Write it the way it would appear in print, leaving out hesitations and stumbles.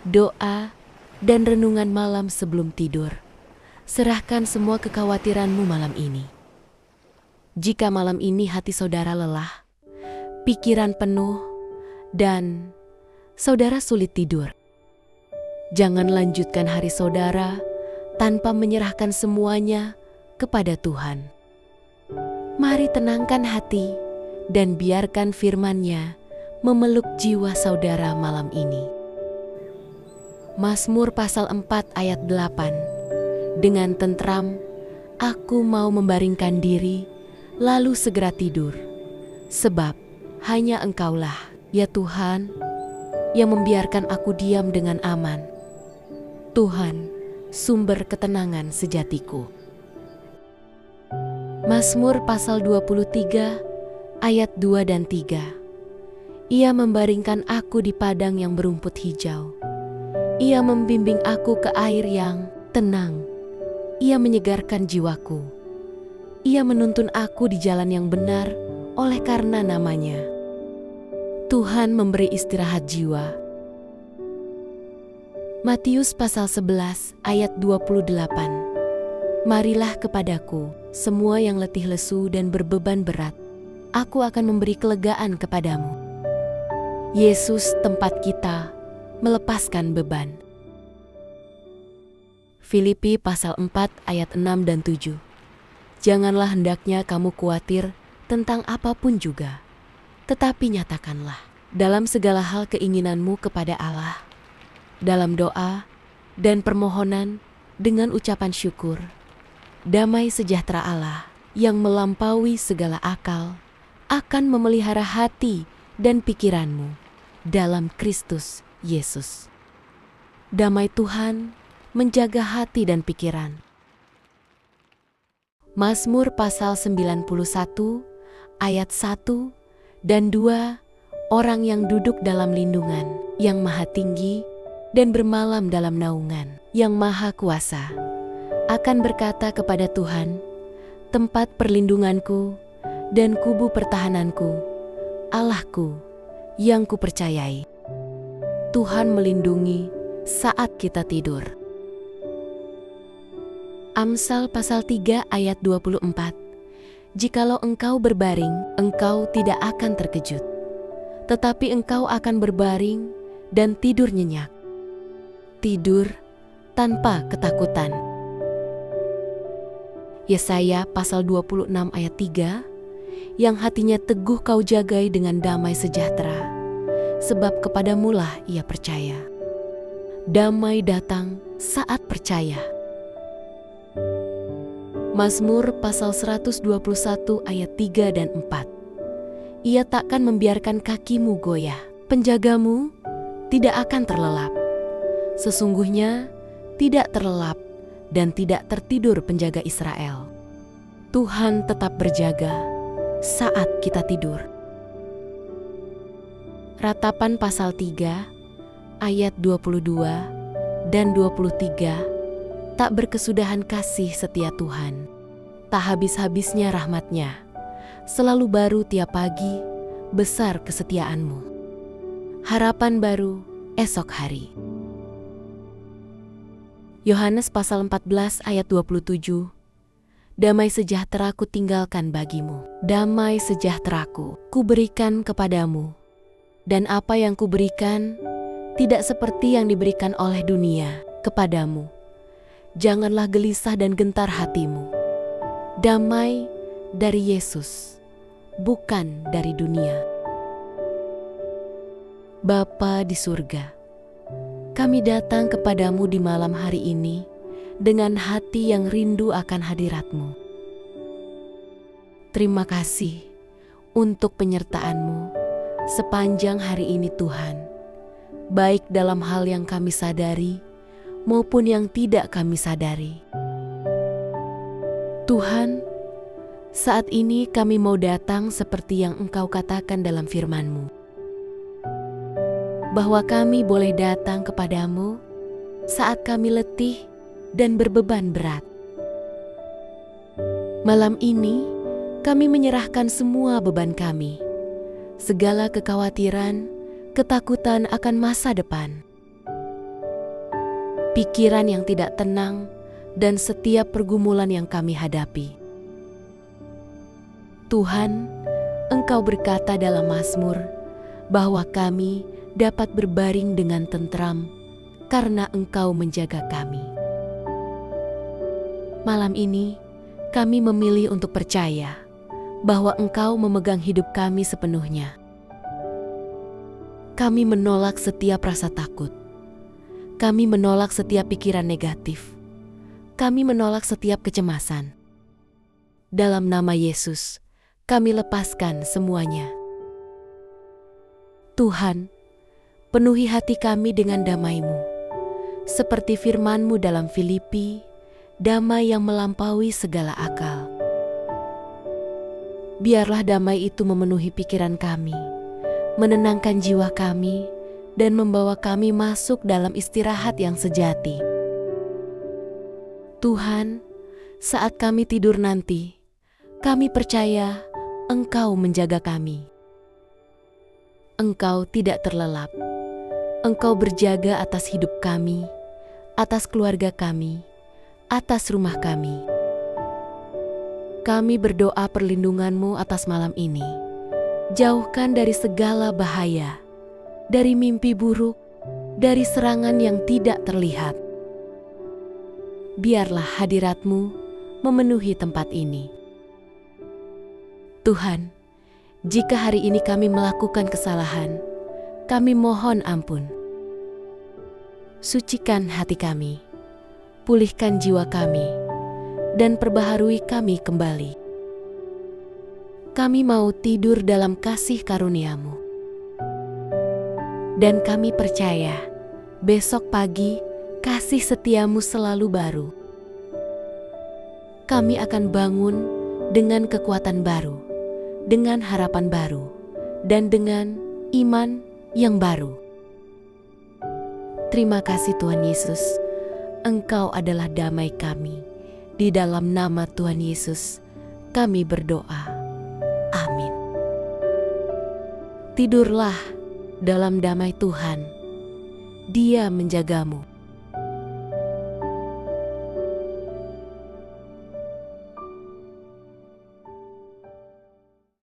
doa, dan renungan malam sebelum tidur. Serahkan semua kekhawatiranmu malam ini. Jika malam ini hati saudara lelah, pikiran penuh, dan saudara sulit tidur, jangan lanjutkan hari saudara tanpa menyerahkan semuanya kepada Tuhan. Mari tenangkan hati dan biarkan firman-Nya memeluk jiwa saudara malam ini. Mazmur pasal 4 ayat 8. Dengan tentram, aku mau membaringkan diri, lalu segera tidur. Sebab hanya Engkaulah, ya Tuhan, yang membiarkan aku diam dengan aman. Tuhan, sumber ketenangan sejatiku. Mazmur pasal 23 ayat 2 dan 3. Ia membaringkan aku di padang yang berumput hijau. Ia membimbing aku ke air yang tenang. Ia menyegarkan jiwaku. Ia menuntun aku di jalan yang benar oleh karena namanya. Tuhan memberi istirahat jiwa. Matius pasal 11 ayat 28. Marilah kepadaku, semua yang letih lesu dan berbeban berat. Aku akan memberi kelegaan kepadamu. Yesus tempat kita melepaskan beban. Filipi pasal 4 ayat 6 dan 7. Janganlah hendaknya kamu khawatir tentang apapun juga, tetapi nyatakanlah dalam segala hal keinginanmu kepada Allah, dalam doa dan permohonan dengan ucapan syukur. Damai sejahtera Allah yang melampaui segala akal akan memelihara hati dan pikiranmu dalam Kristus Yesus. Damai Tuhan menjaga hati dan pikiran. Mazmur pasal 91 ayat 1 dan 2. Orang yang duduk dalam lindungan yang maha tinggi dan bermalam dalam naungan yang maha kuasa akan berkata kepada Tuhan, tempat perlindunganku dan kubu pertahananku, Allahku yang kupercayai. Tuhan melindungi saat kita tidur. Amsal pasal 3 ayat 24. Jikalau engkau berbaring, engkau tidak akan terkejut, tetapi engkau akan berbaring dan tidur nyenyak. Tidur tanpa ketakutan. Yesaya pasal 26 ayat 3. Yang hatinya teguh kau jagai dengan damai sejahtera, sebab kepadamulah ia percaya. Damai datang saat percaya. Mazmur pasal 121 ayat 3 dan 4. Ia takkan membiarkan kakimu goyah, penjagamu tidak akan terlelap. Sesungguhnya tidak terlelap dan tidak tertidur penjaga Israel. Tuhan tetap berjaga saat kita tidur. Ratapan pasal 3 ayat 22 dan 23. Tak berkesudahan kasih setia Tuhan, tak habis-habisnya rahmat-Nya, selalu baru tiap pagi, besar kesetiaan-Mu. Harapan baru esok hari. Yohanes pasal 14 ayat 27. Damai sejahtera-Ku tinggalkan bagimu, damai sejahtera-Ku kuberikan kepadamu, dan apa yang Kuberikan tidak seperti yang diberikan oleh dunia kepadamu. Janganlah gelisah dan gentar hatimu. Damai dari Yesus, bukan dari dunia. Bapa di surga, kami datang kepadamu di malam hari ini dengan hati yang rindu akan hadirat-Mu. Terima kasih untuk penyertaan-Mu sepanjang hari ini Tuhan, baik dalam hal yang kami sadari maupun yang tidak kami sadari. Tuhan, saat ini kami mau datang seperti yang Engkau katakan dalam firman-Mu, bahwa kami boleh datang kepadamu saat kami letih dan berbeban berat. Malam ini kami menyerahkan semua beban kami, segala kekhawatiran, ketakutan akan masa depan. pikiran yang tidak tenang, dan setiap pergumulan yang kami hadapi. Tuhan, Engkau berkata dalam Mazmur bahwa kami dapat berbaring dengan tentram karena Engkau menjaga kami. Malam ini, kami memilih untuk percaya bahwa Engkau memegang hidup kami sepenuhnya. Kami menolak setiap rasa takut. Kami menolak setiap pikiran negatif. Kami menolak setiap kecemasan. Dalam nama Yesus, kami lepaskan semuanya. Tuhan, penuhi hati kami dengan damai-Mu. Seperti firman-Mu dalam Filipi, damai yang melampaui segala akal. Biarlah damai itu memenuhi pikiran kami, menenangkan jiwa kami, dan membawa kami masuk dalam istirahat yang sejati. Tuhan, saat kami tidur nanti, kami percaya Engkau menjaga kami. Engkau tidak terlelap. Engkau berjaga atas hidup kami, atas keluarga kami, atas rumah kami. Kami berdoa perlindungan-Mu atas malam ini. Jauhkan dari segala bahaya, dari mimpi buruk, dari serangan yang tidak terlihat. Biarlah hadirat-Mu memenuhi tempat ini. Tuhan, jika hari ini kami melakukan kesalahan, kami mohon ampun. Sucikan hati kami, pulihkan jiwa kami, dan perbaharui kami kembali. Kami mau tidur dalam kasih karunia-Mu. Dan kami percaya, besok pagi kasih setia-Mu selalu baru. Kami akan bangun dengan kekuatan baru, dengan harapan baru, dan dengan iman yang baru. Terima kasih Tuhan Yesus, Engkau adalah damai kami. Di dalam nama Tuhan Yesus, kami berdoa. Amin. Tidurlah dalam damai Tuhan. Dia menjagamu.